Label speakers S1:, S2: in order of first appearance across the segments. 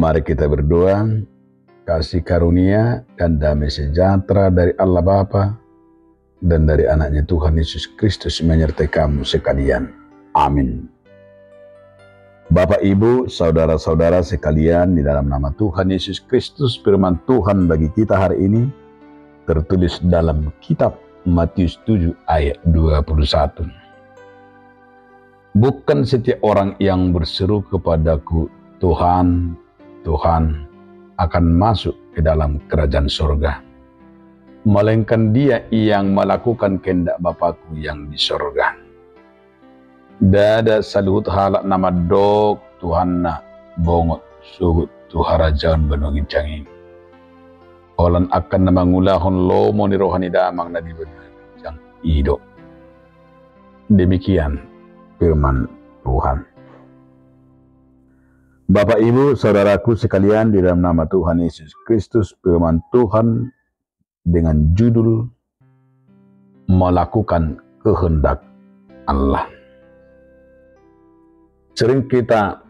S1: Mari kita berdoa. Kasih karunia dan damai sejahtera dari Allah Bapa dan dari anaknya Tuhan Yesus Kristus menyertai kamu sekalian. Amin. Bapak, Ibu, saudara-saudara sekalian, di dalam nama Tuhan Yesus Kristus, firman Tuhan bagi kita hari ini tertulis dalam kitab Matius 7 ayat 21. Bukan setiap orang yang berseru kepadaku, Tuhan, Tuhan, akan masuk ke dalam kerajaan surga, melainkan dia yang melakukan kehendak Bapakku yang di surga. Dada saluhut halak nama dok Tuhan na bongot suhut tuharajaan benongin canging. Olan akan namangulahon lomo ni rohani damang na dibedang ido. Demikian firman Tuhan. Bapak, Ibu, saudaraku sekalian, di dalam nama Tuhan Yesus Kristus, firman Tuhan dengan judul melakukan kehendak Allah. Sering kita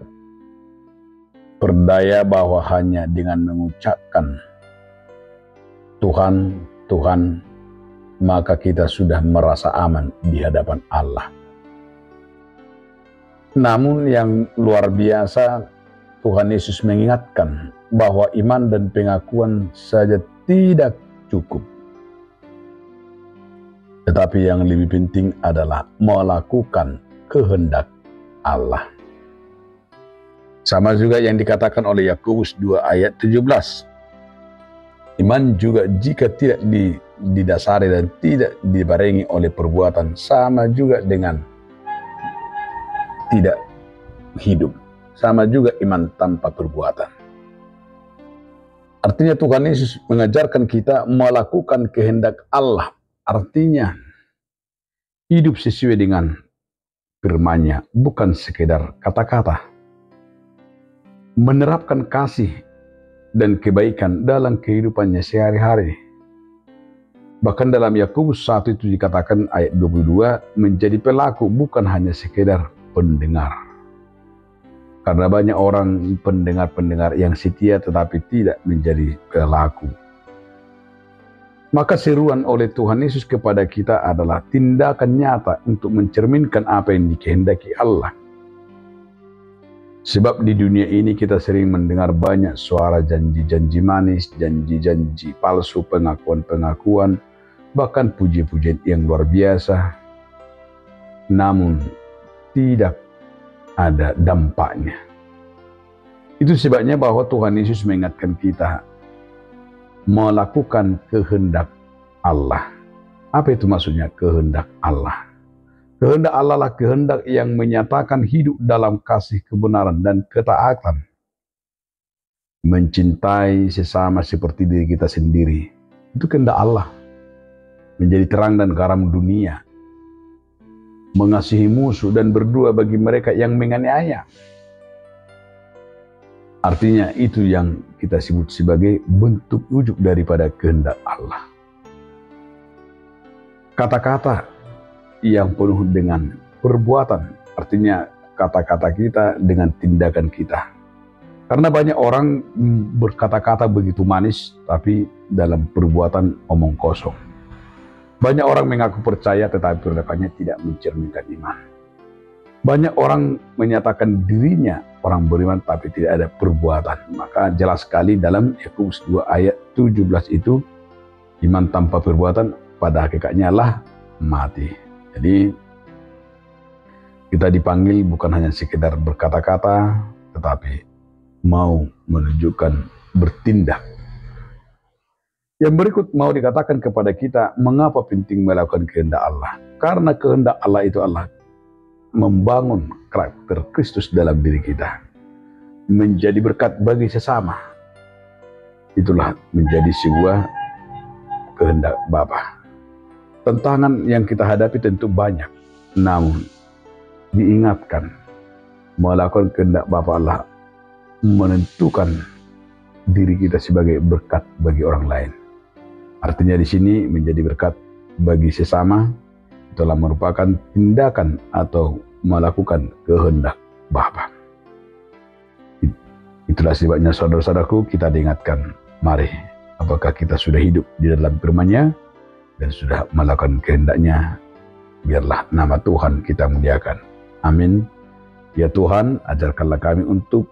S1: berdaya bahwa hanya dengan mengucapkan Tuhan, Tuhan, maka kita sudah merasa aman di hadapan Allah. Namun yang luar biasa, Tuhan Yesus mengingatkan bahwa iman dan pengakuan saja tidak cukup. Tetapi yang lebih penting adalah melakukan kehendak Allah. Sama juga yang dikatakan oleh Yakobus 2 ayat 17. Iman juga jika tidak didasari dan tidak dibarengi oleh perbuatan, sama juga dengan tidak hidup. Sama juga iman tanpa perbuatan. Artinya Tuhan Yesus mengajarkan kita melakukan kehendak Allah. Artinya hidup sesuai dengan firman-Nya, bukan sekedar kata-kata. Menerapkan kasih dan kebaikan dalam kehidupannya sehari-hari. Bahkan dalam Yakobus 1 itu dikatakan ayat 22, menjadi pelaku bukan hanya sekedar pendengar. Karena banyak orang pendengar-pendengar yang setia tetapi tidak menjadi pelaku. Maka seruan oleh Tuhan Yesus kepada kita adalah tindakan nyata untuk mencerminkan apa yang dikehendaki Allah. Sebab di dunia ini kita sering mendengar banyak suara janji-janji manis, janji-janji palsu, pengakuan-pengakuan, bahkan puji-pujian yang luar biasa. Namun tidak ada dampaknya. Itu sebabnya bahwa Tuhan Yesus mengingatkan kita melakukan kehendak Allah. Apa itu maksudnya kehendak Allah? Kehendak Allah lah kehendak yang menyatakan hidup dalam kasih, kebenaran, dan ketaatan. Mencintai sesama seperti diri kita sendiri. Itu kehendak Allah. Menjadi terang dan garam dunia. Mengasihi musuh dan berdoa bagi mereka yang menganiaya. Artinya itu yang kita sebut sebagai bentuk wujud daripada kehendak Allah. Kata-kata yang penuh dengan perbuatan, artinya kata-kata kita dengan tindakan kita. Karena banyak orang berkata-kata begitu manis, tapi dalam perbuatan omong kosong. Banyak orang mengaku percaya tetapi tindakannya tidak mencerminkan iman. Banyak orang menyatakan dirinya orang beriman tapi tidak ada perbuatan. Maka jelas sekali dalam Yakobus 2 ayat 17 itu, iman tanpa perbuatan pada hakikatnya lah mati. Jadi kita dipanggil bukan hanya sekedar berkata-kata, tetapi mau menunjukkan bertindak. Yang berikut mau dikatakan kepada kita, mengapa penting melakukan kehendak Allah? Karena kehendak Allah itu Allah membangun karakter Kristus dalam diri kita. Menjadi berkat bagi sesama. Itulah menjadi sebuah kehendak Bapa. Tantangan yang kita hadapi tentu banyak. Namun diingatkan, melakukan kehendak Bapa Allah menentukan diri kita sebagai berkat bagi orang lain. Artinya di sini menjadi berkat bagi sesama telah merupakan tindakan atau melakukan kehendak Bapa. Itulah sebabnya saudara-saudaraku, kita diingatkan, mari, apakah kita sudah hidup di dalam firman-Nya dan sudah melakukan kehendak-Nya, biarlah nama Tuhan kita muliakan. Amin. Ya Tuhan, ajarkanlah kami untuk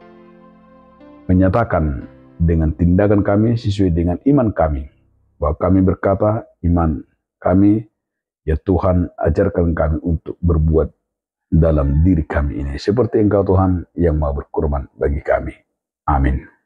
S1: menyatakan dengan tindakan kami sesuai dengan iman kami, bahwa kami berkata iman kami, ya Tuhan, ajarkan kami untuk berbuat dalam diri kami ini seperti Engkau Tuhan yang mau berkorban bagi kami. Amin.